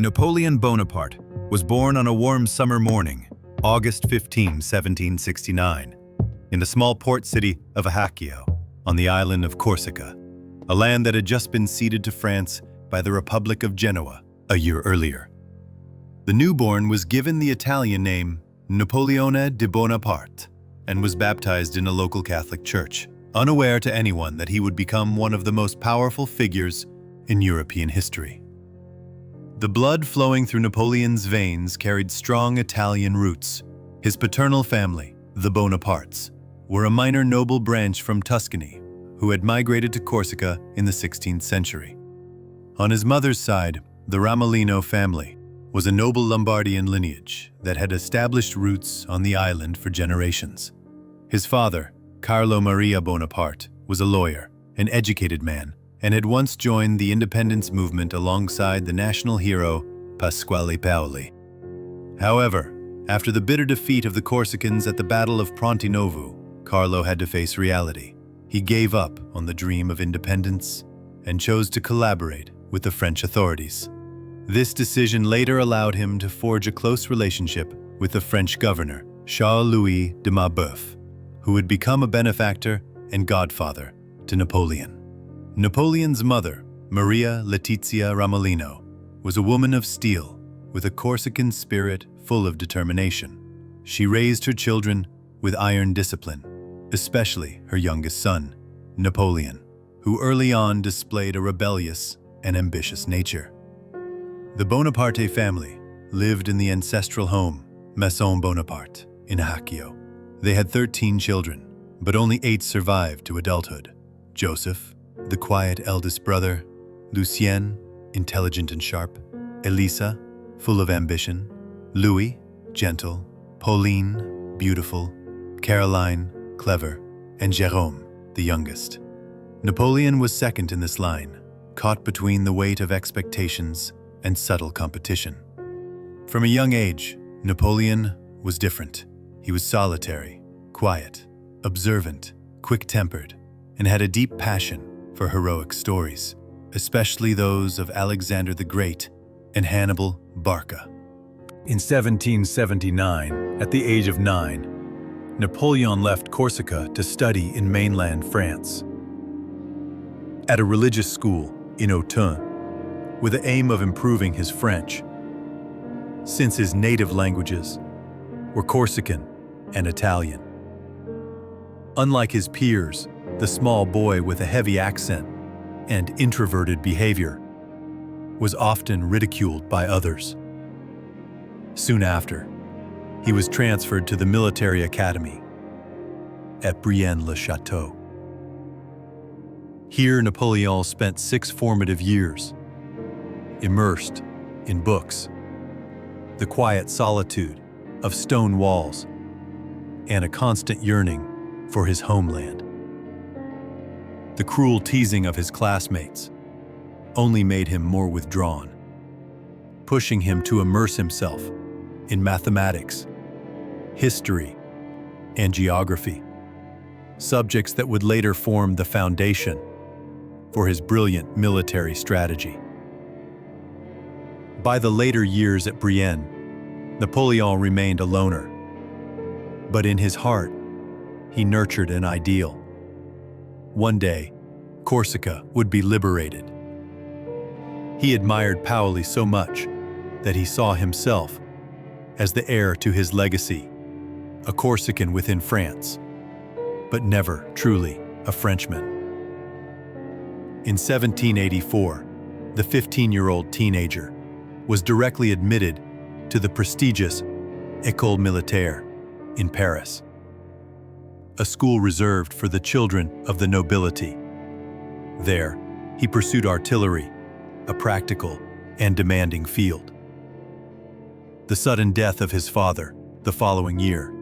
Napoleon Bonaparte was born on a warm summer morning, August 15, 1769, in the small port city of Ajaccio, on the island of Corsica, a land that had just been ceded to France by the Republic of Genoa a year earlier. The newborn was given the Italian name Napoleone di Bonaparte and was baptized in a local Catholic church, unaware to anyone that he would become one of the most powerful figures in European history. The blood flowing through Napoleon's veins carried strong Italian roots. His paternal family, the Bonapartes, were a minor noble branch from Tuscany who had migrated to Corsica in the 16th century. On his mother's side, the Ramolino family was a noble Lombardian lineage that had established roots on the island for generations. His father, Carlo Maria Bonaparte, was a lawyer, an educated man, and had once joined the independence movement alongside the national hero Pasquale Paoli. However, after the bitter defeat of the Corsicans at the Battle of Novo, Carlo had to face reality. He gave up on the dream of independence and chose to collaborate with the French authorities. This decision later allowed him to forge a close relationship with the French governor, Charles-Louis de Marbeuf, who would become a benefactor and godfather to Napoleon. Napoleon's mother, Maria Letizia Ramolino, was a woman of steel with a Corsican spirit full of determination. She raised her children with iron discipline, especially her youngest son, Napoleon, who early on displayed a rebellious and ambitious nature. The Bonaparte family lived in the ancestral home, Maison Bonaparte, in Ajaccio. They had 13 children, but only 8 survived to adulthood. Joseph, the quiet eldest brother; Lucien, intelligent and sharp; Elisa, full of ambition; Louis, gentle; Pauline, beautiful; Caroline, clever; and Jérôme, the youngest. Napoleon was second in this line, caught between the weight of expectations and subtle competition. From a young age, Napoleon was different. He was solitary, quiet, observant, quick-tempered, and had a deep passion for heroic stories, especially those of Alexander the Great and Hannibal Barca. In 1779, at the age of 9, Napoleon left Corsica to study in mainland France. At a religious school in Autun, with the aim of improving his French, since his native languages were Corsican and Italian. Unlike his peers, the small boy with a heavy accent and introverted behavior was often ridiculed by others. Soon after, he was transferred to the military academy at Brienne-le-Château. Here, Napoleon spent 6 formative years, immersed in books, the quiet solitude of stone walls, and a constant yearning for his homeland. The cruel teasing of his classmates only made him more withdrawn, pushing him to immerse himself in mathematics, history, and geography, subjects that would later form the foundation for his brilliant military strategy. By the later years at Brienne, Napoleon remained a loner, but in his heart, he nurtured an ideal. One day, Corsica would be liberated. He admired Paoli so much that he saw himself as the heir to his legacy, a Corsican within France, but never truly a Frenchman. In 1784, the 15-year-old teenager was directly admitted to the prestigious École Militaire in Paris, a school reserved for the children of the nobility. There, he pursued artillery, a practical and demanding field. The sudden death of his father the following year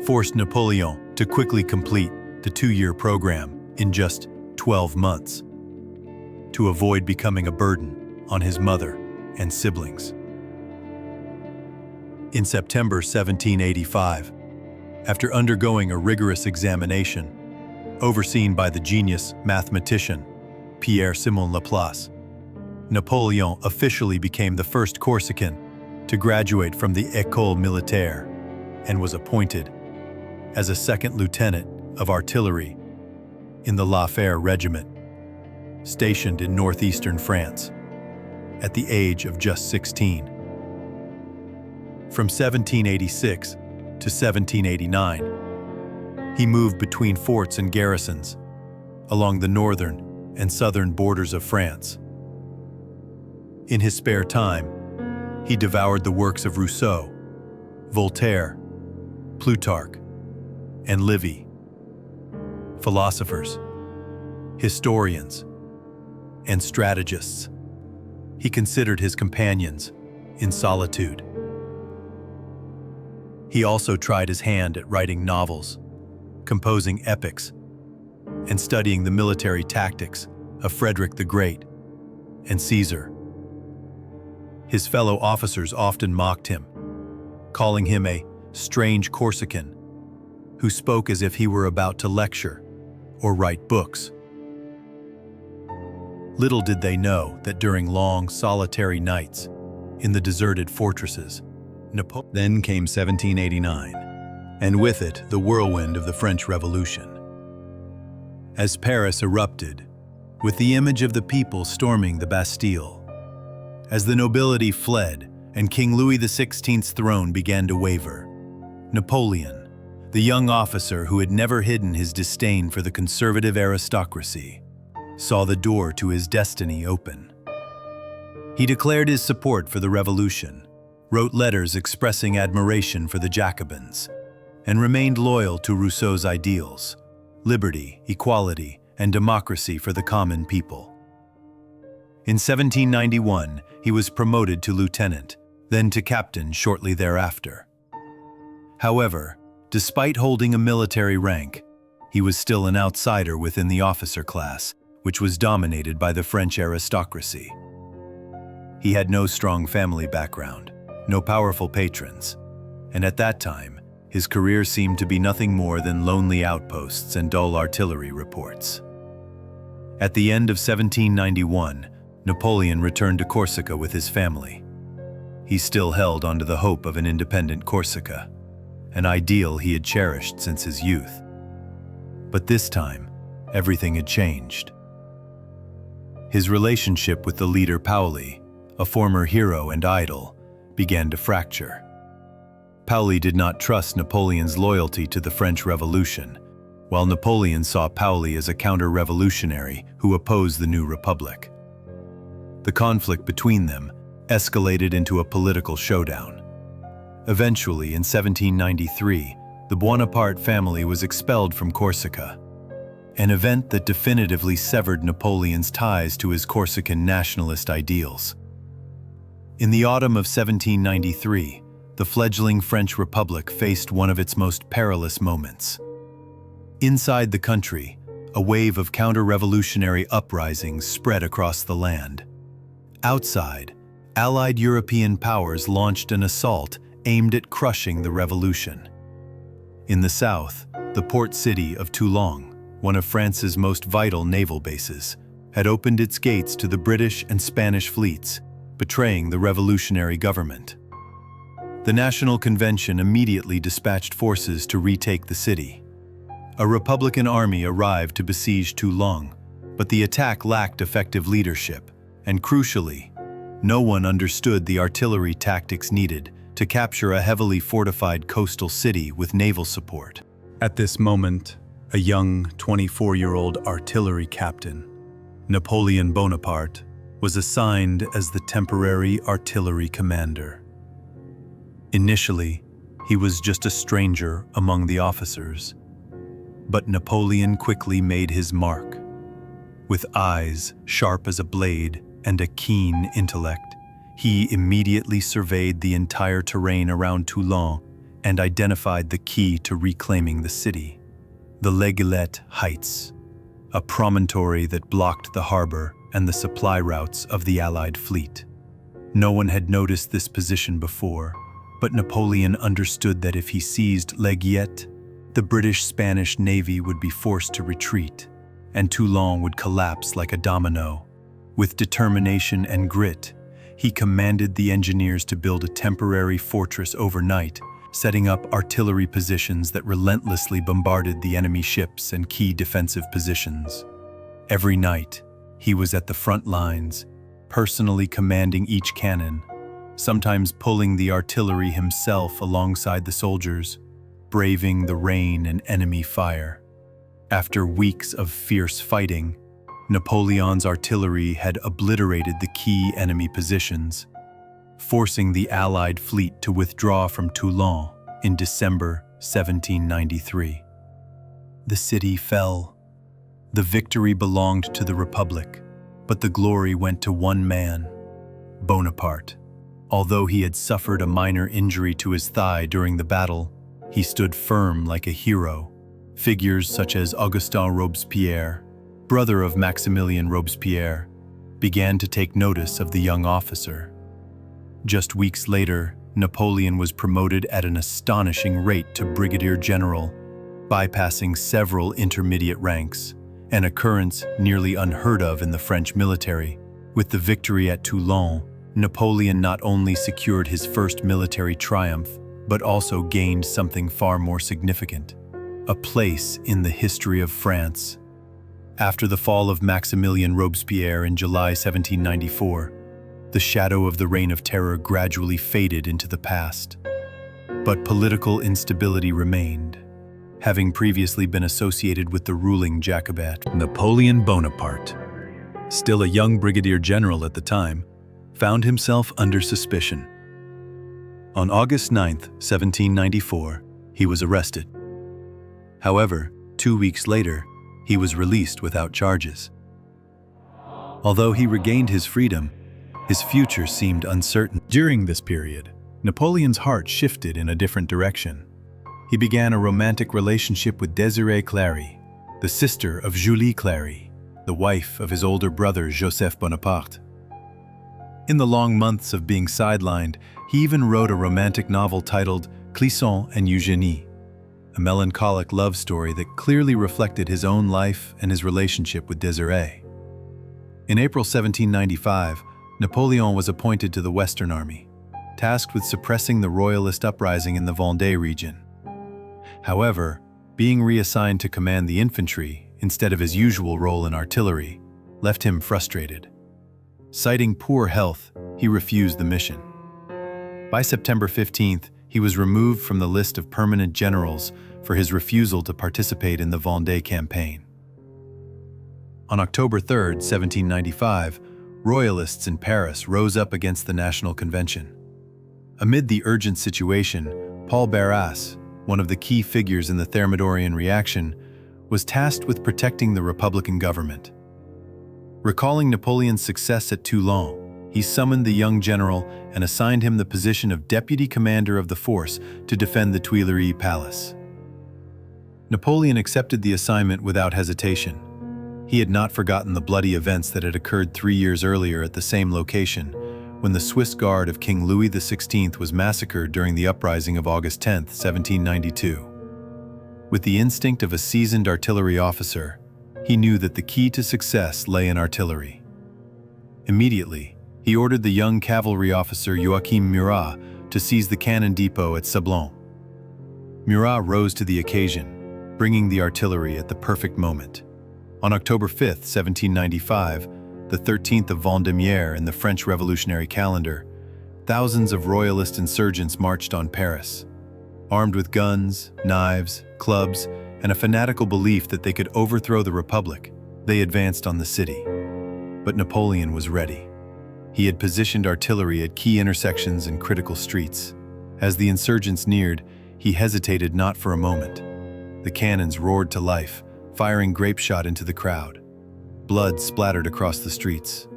forced Napoleon to quickly complete the 2-year program in just 12 months to avoid becoming a burden on his mother and siblings. In September 1785, after undergoing a rigorous examination, overseen by the genius mathematician Pierre-Simon Laplace, Napoleon officially became the first Corsican to graduate from the École Militaire and was appointed as a second lieutenant of artillery in the La Fère Regiment, stationed in northeastern France, at the age of just 16. From 1786 to 1789, he moved between forts and garrisons along the northern and southern borders of France. In his spare time, he devoured the works of Rousseau, Voltaire, Plutarch, and Livy, philosophers, historians, and strategists. He considered his companions in solitude. He also tried his hand at writing novels, composing epics, and studying the military tactics of Frederick the Great and Caesar. His fellow officers often mocked him, calling him a strange Corsican who spoke as if he were about to lecture or write books. Little did they know that during long, solitary nights in the deserted fortresses, then came 1789, and with it the whirlwind of the French Revolution. As Paris erupted, with the image of the people storming the Bastille, as the nobility fled and King Louis XVI's throne began to waver, Napoleon, the young officer who had never hidden his disdain for the conservative aristocracy, saw the door to his destiny open. He declared his support for the revolution, wrote letters expressing admiration for the Jacobins, and remained loyal to Rousseau's ideals: liberty, equality, and democracy for the common people. In 1791, he was promoted to lieutenant, then to captain shortly thereafter. However, despite holding a military rank, he was still an outsider within the officer class, which was dominated by the French aristocracy. He had no strong family background, no powerful patrons, and at that time, his career seemed to be nothing more than lonely outposts and dull artillery reports. At the end of 1791, Napoleon returned to Corsica with his family. He still held onto the hope of an independent Corsica, an ideal he had cherished since his youth. But this time, everything had changed. His relationship with the leader Paoli, a former hero and idol, began to fracture. Paoli did not trust Napoleon's loyalty to the French Revolution, while Napoleon saw Paoli as a counter-revolutionary who opposed the new republic. The conflict between them escalated into a political showdown. Eventually, in 1793, the Bonaparte family was expelled from Corsica, an event that definitively severed Napoleon's ties to his Corsican nationalist ideals. In the autumn of 1793, the fledgling French Republic faced one of its most perilous moments. Inside the country, a wave of counter-revolutionary uprisings spread across the land. Outside, Allied European powers launched an assault aimed at crushing the revolution. In the south, the port city of Toulon, one of France's most vital naval bases, had opened its gates to the British and Spanish fleets, betraying the revolutionary government. The National Convention immediately dispatched forces to retake the city. A Republican army arrived to besiege Toulon, but the attack lacked effective leadership, and crucially, no one understood the artillery tactics needed to capture a heavily fortified coastal city with naval support. At this moment, a young 24-year-old artillery captain, Napoleon Bonaparte, was assigned as the temporary artillery commander. Initially, he was just a stranger among the officers, but Napoleon quickly made his mark. With eyes sharp as a blade and a keen intellect, he immediately surveyed the entire terrain around Toulon and identified the key to reclaiming the city: the L'Aiglette Heights, a promontory that blocked the harbor and the supply routes of the Allied fleet. No one had noticed this position before, but Napoleon understood that if he seized L'Aiglette, the British-Spanish Navy would be forced to retreat, and Toulon would collapse like a domino. With determination and grit, he commanded the engineers to build a temporary fortress overnight, setting up artillery positions that relentlessly bombarded the enemy ships and key defensive positions. Every night, he was at the front lines, personally commanding each cannon, sometimes pulling the artillery himself alongside the soldiers, braving the rain and enemy fire. After weeks of fierce fighting, Napoleon's artillery had obliterated the key enemy positions, forcing the Allied fleet to withdraw from Toulon in December 1793. The city fell. The victory belonged to the Republic, but the glory went to one man, Bonaparte. Although he had suffered a minor injury to his thigh during the battle, he stood firm like a hero. Figures such as Augustin Robespierre, brother of Maximilien Robespierre, began to take notice of the young officer. Just weeks later, Napoleon was promoted at an astonishing rate to brigadier general, bypassing several intermediate ranks, an occurrence nearly unheard of in the French military. With the victory at Toulon, Napoleon not only secured his first military triumph, but also gained something far more significant: a place in the history of France. After the fall of Maximilien Robespierre in July 1794, the shadow of the Reign of Terror gradually faded into the past. But political instability remained, having previously been associated with the ruling Jacobite. Napoleon Bonaparte, still a young brigadier general at the time, found himself under suspicion. On August 9, 1794, he was arrested. However, 2 weeks later, he was released without charges. Although he regained his freedom, his future seemed uncertain. During this period, Napoleon's heart shifted in a different direction. He began a romantic relationship with Désirée Clary, the sister of Julie Clary, the wife of his older brother Joseph Bonaparte. In the long months of being sidelined, he even wrote a romantic novel titled Clisson and Eugénie, a melancholic love story that clearly reflected his own life and his relationship with Désirée. In April 1795, Napoleon was appointed to the Western Army, tasked with suppressing the royalist uprising in the Vendée region. However, being reassigned to command the infantry instead of his usual role in artillery left him frustrated. Citing poor health, he refused the mission. By September 15th, he was removed from the list of permanent generals for his refusal to participate in the Vendée campaign. On October 3, 1795, royalists in Paris rose up against the National Convention. Amid the urgent situation, Paul Barras, one of the key figures in the Thermidorian reaction, was tasked with protecting the Republican government. Recalling Napoleon's success at Toulon, he summoned the young general and assigned him the position of deputy commander of the force to defend the Tuileries Palace. Napoleon accepted the assignment without hesitation. He had not forgotten the bloody events that had occurred 3 years earlier at the same location, when the Swiss Guard of King Louis XVI was massacred during the uprising of August 10, 1792. With the instinct of a seasoned artillery officer, he knew that the key to success lay in artillery. Immediately, he ordered the young cavalry officer Joachim Murat to seize the cannon depot at Sablon. Murat rose to the occasion, bringing the artillery at the perfect moment. On October 5, 1795, the 13th of Vendémiaire in the French Revolutionary calendar, thousands of royalist insurgents marched on Paris. Armed with guns, knives, clubs, and a fanatical belief that they could overthrow the Republic, they advanced on the city. But Napoleon was ready. He had positioned artillery at key intersections and critical streets. As the insurgents neared, he hesitated not for a moment. The cannons roared to life, firing grape shot into the crowd. Blood splattered across the streets.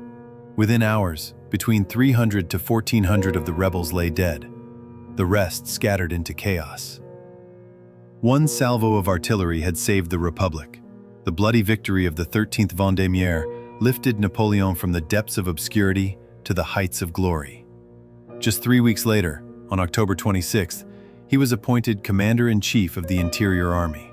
Within hours, between 300 to 1,400 of the rebels lay dead. The rest scattered into chaos. One salvo of artillery had saved the Republic. The bloody victory of the 13th Vendémiaire lifted Napoleon from the depths of obscurity to the heights of glory. Just 3 weeks later, on October 26th, he was appointed Commander-in-Chief of the Interior Army.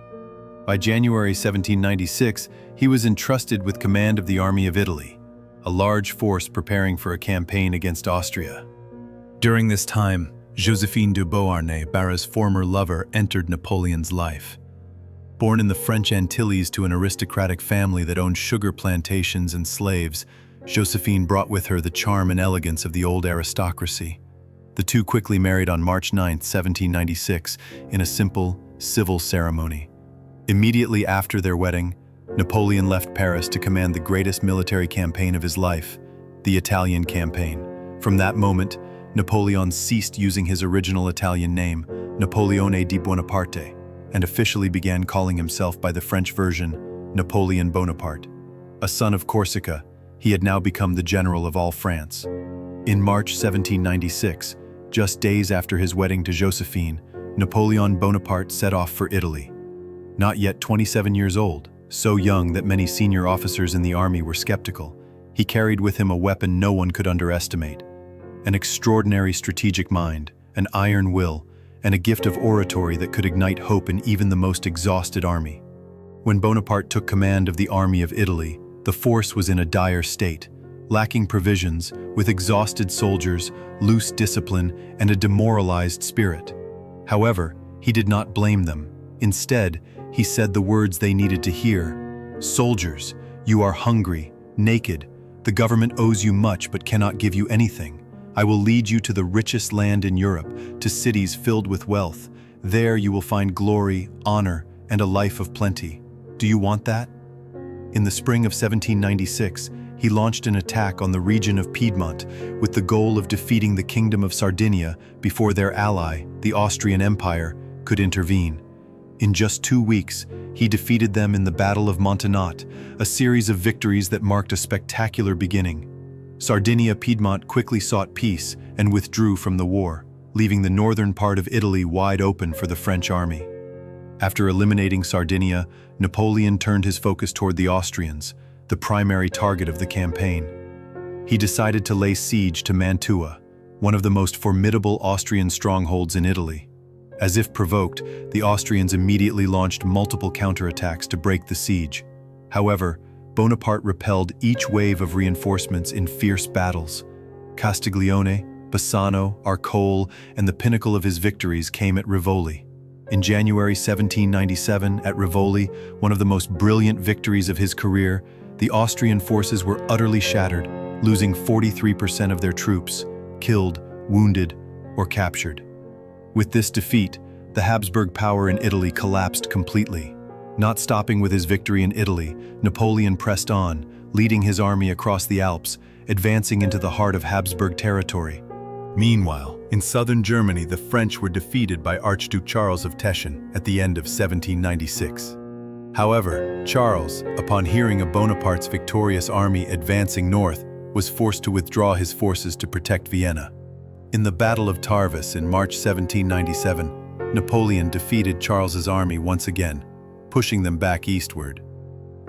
By January 1796, he was entrusted with command of the Army of Italy, a large force preparing for a campaign against Austria. During this time, Joséphine de Beauharnais, Barra's former lover, entered Napoleon's life. Born in the French Antilles to an aristocratic family that owned sugar plantations and slaves, Joséphine brought with her the charm and elegance of the old aristocracy. The two quickly married on March 9, 1796, in a simple, civil ceremony. Immediately after their wedding, Napoleon left Paris to command the greatest military campaign of his life, the Italian campaign. From that moment, Napoleon ceased using his original Italian name, Napoleone di Bonaparte, and officially began calling himself by the French version, Napoleon Bonaparte. A son of Corsica, he had now become the general of all France. In March 1796, just days after his wedding to Joséphine, Napoleon Bonaparte set off for Italy. Not yet 27 years old, so young that many senior officers in the army were skeptical, he carried with him a weapon no one could underestimate: an extraordinary strategic mind, an iron will, and a gift of oratory that could ignite hope in even the most exhausted army. When Bonaparte took command of the army of Italy, the force was in a dire state, lacking provisions, with exhausted soldiers, loose discipline, and a demoralized spirit. However, he did not blame them. Instead, he said the words they needed to hear: "Soldiers, you are hungry, naked. The government owes you much but cannot give you anything. I will lead you to the richest land in Europe, to cities filled with wealth. There you will find glory, honor, and a life of plenty. Do you want that?" In the spring of 1796, he launched an attack on the region of Piedmont with the goal of defeating the Kingdom of Sardinia before their ally, the Austrian Empire, could intervene. In just 2 weeks, he defeated them in the Battle of Montenotte, a series of victories that marked a spectacular beginning. Sardinia-Piedmont quickly sought peace and withdrew from the war, leaving the northern part of Italy wide open for the French army. After eliminating Sardinia, Napoleon turned his focus toward the Austrians, the primary target of the campaign. He decided to lay siege to Mantua, one of the most formidable Austrian strongholds in Italy. As if provoked, the Austrians immediately launched multiple counterattacks to break the siege. However, Bonaparte repelled each wave of reinforcements in fierce battles. Castiglione, Bassano, Arcole, and the pinnacle of his victories came at Rivoli. In January 1797, at Rivoli, one of the most brilliant victories of his career, the Austrian forces were utterly shattered, losing 43% of their troops, killed, wounded, or captured. With this defeat, the Habsburg power in Italy collapsed completely. Not stopping with his victory in Italy, Napoleon pressed on, leading his army across the Alps, advancing into the heart of Habsburg territory. Meanwhile, in southern Germany, the French were defeated by Archduke Charles of Teschen at the end of 1796. However, Charles, upon hearing of Bonaparte's victorious army advancing north, was forced to withdraw his forces to protect Vienna. In the Battle of Tarvis in March 1797, Napoleon defeated Charles's army once again, pushing them back eastward.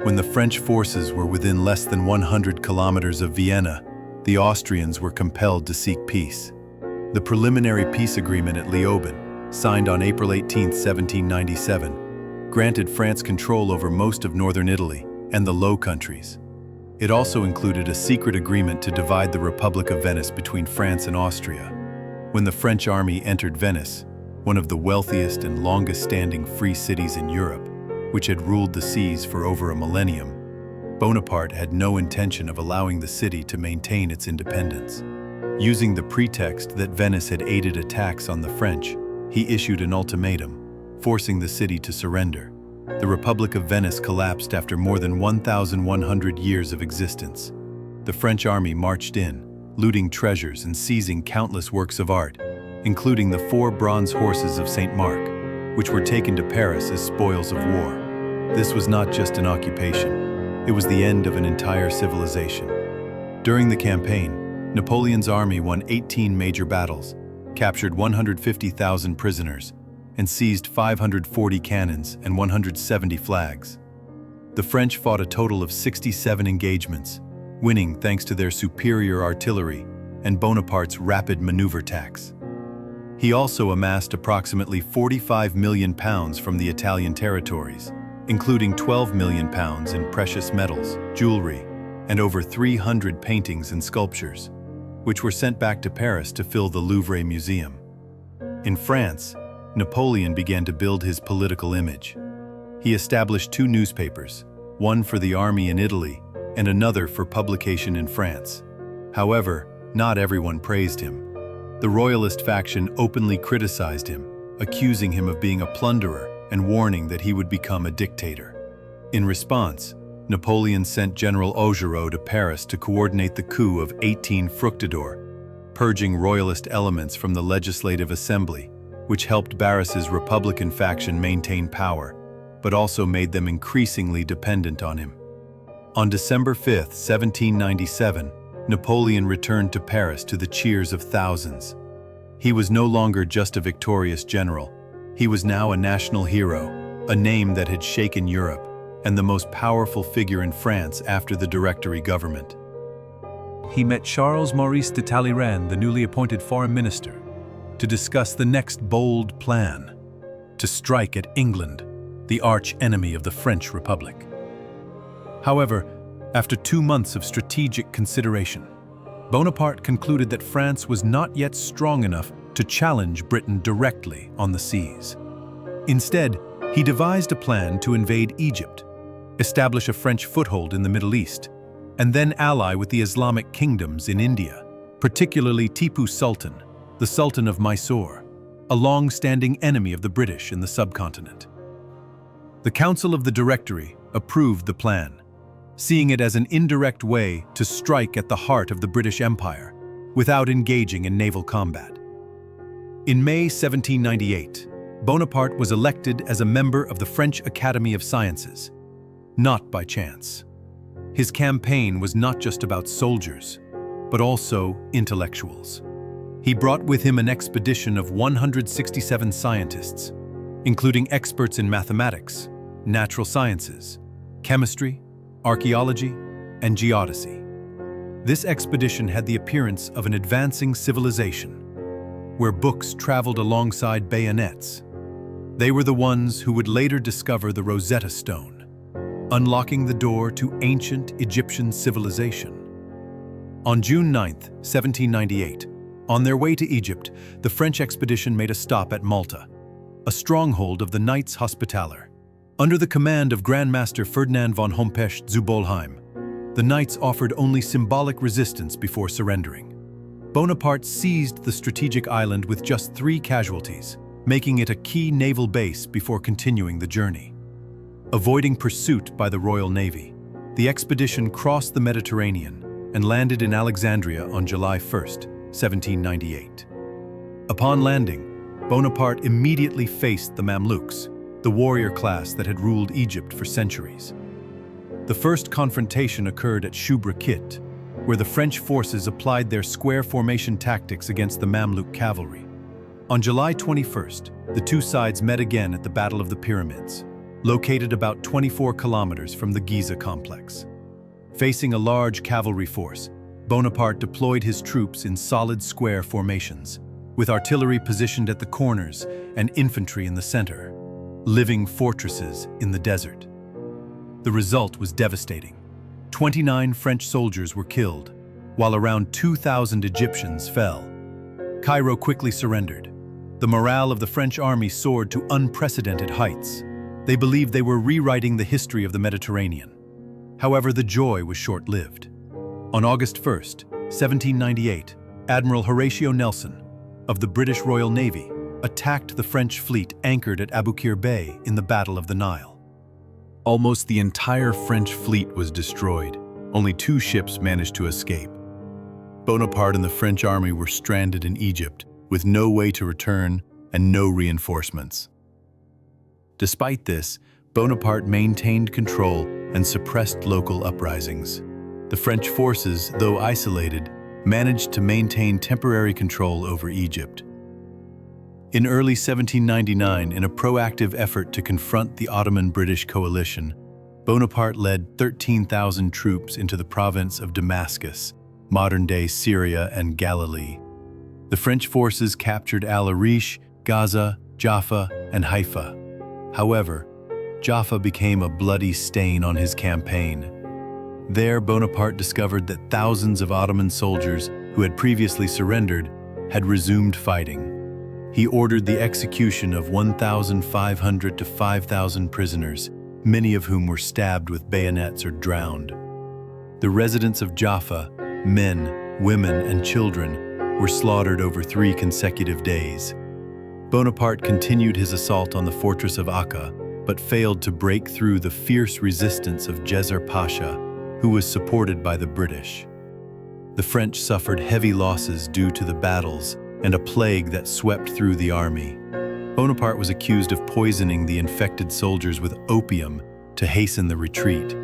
When the French forces were within less than 100 kilometers of Vienna, the Austrians were compelled to seek peace. The preliminary peace agreement at Leoben, signed on April 18, 1797, granted France control over most of northern Italy and the Low Countries. It also included a secret agreement to divide the Republic of Venice between France and Austria. When the French army entered Venice, one of the wealthiest and longest-standing free cities in Europe, which had ruled the seas for over a millennium, Bonaparte had no intention of allowing the city to maintain its independence. Using the pretext that Venice had aided attacks on the French, he issued an ultimatum, forcing the city to surrender. The Republic of Venice collapsed after more than 1,100 years of existence. The French army marched in, looting treasures and seizing countless works of art, including the 4 bronze horses of St. Mark, which were taken to Paris as spoils of war. This was not just an occupation, it was the end of an entire civilization. During the campaign, Napoleon's army won 18 major battles, captured 150,000 prisoners, and seized 540 cannons and 170 flags. The French fought a total of 67 engagements, winning thanks to their superior artillery and Bonaparte's rapid maneuver tactics. He also amassed approximately £45 million from the Italian territories, including £12 million in precious metals, jewelry, and over 300 paintings and sculptures, which were sent back to Paris to fill the Louvre Museum. In France, Napoleon began to build his political image. He established two newspapers, one for the army in Italy and another for publication in France. However, not everyone praised him. The royalist faction openly criticized him, accusing him of being a plunderer and warning that he would become a dictator. In response, Napoleon sent General Augereau to Paris to coordinate the coup of 18 Fructidor, purging royalist elements from the Legislative Assembly, which helped Barras's Republican faction maintain power, but also made them increasingly dependent on him. On December 5, 1797, Napoleon returned to Paris to the cheers of thousands. He was no longer just a victorious general. He was now a national hero, a name that had shaken Europe, and the most powerful figure in France after the Directory government. He met Charles Maurice de Talleyrand, the newly appointed foreign minister, to discuss the next bold plan: to strike at England, the arch-enemy of the French Republic. However, after 2 months of strategic consideration, Bonaparte concluded that France was not yet strong enough to challenge Britain directly on the seas. Instead, he devised a plan to invade Egypt, establish a French foothold in the Middle East, and then ally with the Islamic kingdoms in India, particularly Tipu Sultan, the Sultan of Mysore, a long-standing enemy of the British in the subcontinent. The Council of the Directory approved the plan, seeing it as an indirect way to strike at the heart of the British Empire without engaging in naval combat. In May 1798, Bonaparte was elected as a member of the French Academy of Sciences, not by chance. His campaign was not just about soldiers, but also intellectuals. He brought with him an expedition of 167 scientists, including experts in mathematics, natural sciences, chemistry, archaeology, and geodesy. This expedition had the appearance of an advancing civilization, where books traveled alongside bayonets. They were the ones who would later discover the Rosetta Stone, unlocking the door to ancient Egyptian civilization. On June 9, 1798, on their way to Egypt, the French expedition made a stop at Malta, a stronghold of the Knights Hospitaller. Under the command of Grand Master Ferdinand von Hompesch zu Bolheim, the Knights offered only symbolic resistance before surrendering. Bonaparte seized the strategic island with just 3 casualties, making it a key naval base before continuing the journey. Avoiding pursuit by the Royal Navy, the expedition crossed the Mediterranean and landed in Alexandria on July 1, 1798. Upon landing, Bonaparte immediately faced the Mamluks, the warrior class that had ruled Egypt for centuries. The first confrontation occurred at Shubra Kit, where the French forces applied their square formation tactics against the Mamluk cavalry. On July 21st, the two sides met again at the Battle of the Pyramids, located about 24 kilometers from the Giza complex. Facing a large cavalry force, Bonaparte deployed his troops in solid square formations, with artillery positioned at the corners and infantry in the center, living fortresses in the desert. The result was devastating. 29 French soldiers were killed, while around 2,000 Egyptians fell. Cairo quickly surrendered. The morale of the French army soared to unprecedented heights. They believed they were rewriting the history of the Mediterranean. However, the joy was short-lived. On August 1st, 1798, Admiral Horatio Nelson, of the British Royal Navy, attacked the French fleet anchored at Aboukir Bay in the Battle of the Nile. Almost the entire French fleet was destroyed. Only 2 ships managed to escape. Bonaparte and the French army were stranded in Egypt, with no way to return and no reinforcements. Despite this, Bonaparte maintained control and suppressed local uprisings. The French forces, though isolated, managed to maintain temporary control over Egypt. In early 1799, in a proactive effort to confront the Ottoman-British coalition, Bonaparte led 13,000 troops into the province of Damascus, modern-day Syria and Galilee. The French forces captured Al-Arish, Gaza, Jaffa, and Haifa. However, Jaffa became a bloody stain on his campaign. There, Bonaparte discovered that thousands of Ottoman soldiers who had previously surrendered had resumed fighting. He ordered the execution of 1,500 to 5,000 prisoners, many of whom were stabbed with bayonets or drowned. The residents of Jaffa, men, women, and children, were slaughtered over 3 consecutive days. Bonaparte continued his assault on the fortress of Akka, but failed to break through the fierce resistance of Djezzar Pasha, who was supported by the British. The French suffered heavy losses due to the battles and a plague that swept through the army. Bonaparte was accused of poisoning the infected soldiers with opium to hasten the retreat.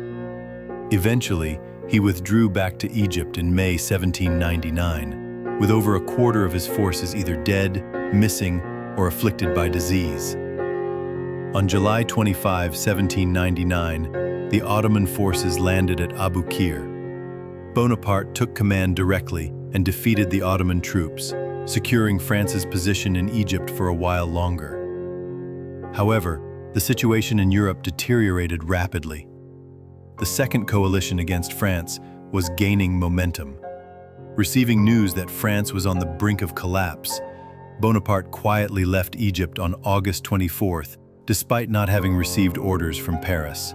Eventually, he withdrew back to Egypt in May 1799, with over a quarter of his forces either dead, missing, or afflicted by disease. On July 25, 1799, the Ottoman forces landed at Abu Qir. Bonaparte took command directly and defeated the Ottoman troops, securing France's position in Egypt for a while longer. However, the situation in Europe deteriorated rapidly. The second coalition against France was gaining momentum. Receiving news that France was on the brink of collapse, Bonaparte quietly left Egypt on August 24th, despite not having received orders from Paris.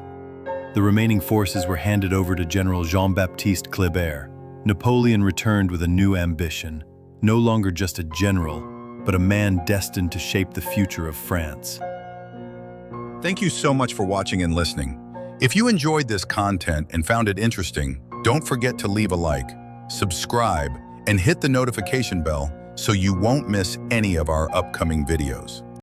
The remaining forces were handed over to General Jean-Baptiste Kléber. Napoleon returned with a new ambition, no longer just a general, but a man destined to shape the future of France. Thank you so much for watching and listening. If you enjoyed this content and found it interesting, don't forget to leave a like, subscribe, and hit the notification bell so you won't miss any of our upcoming videos.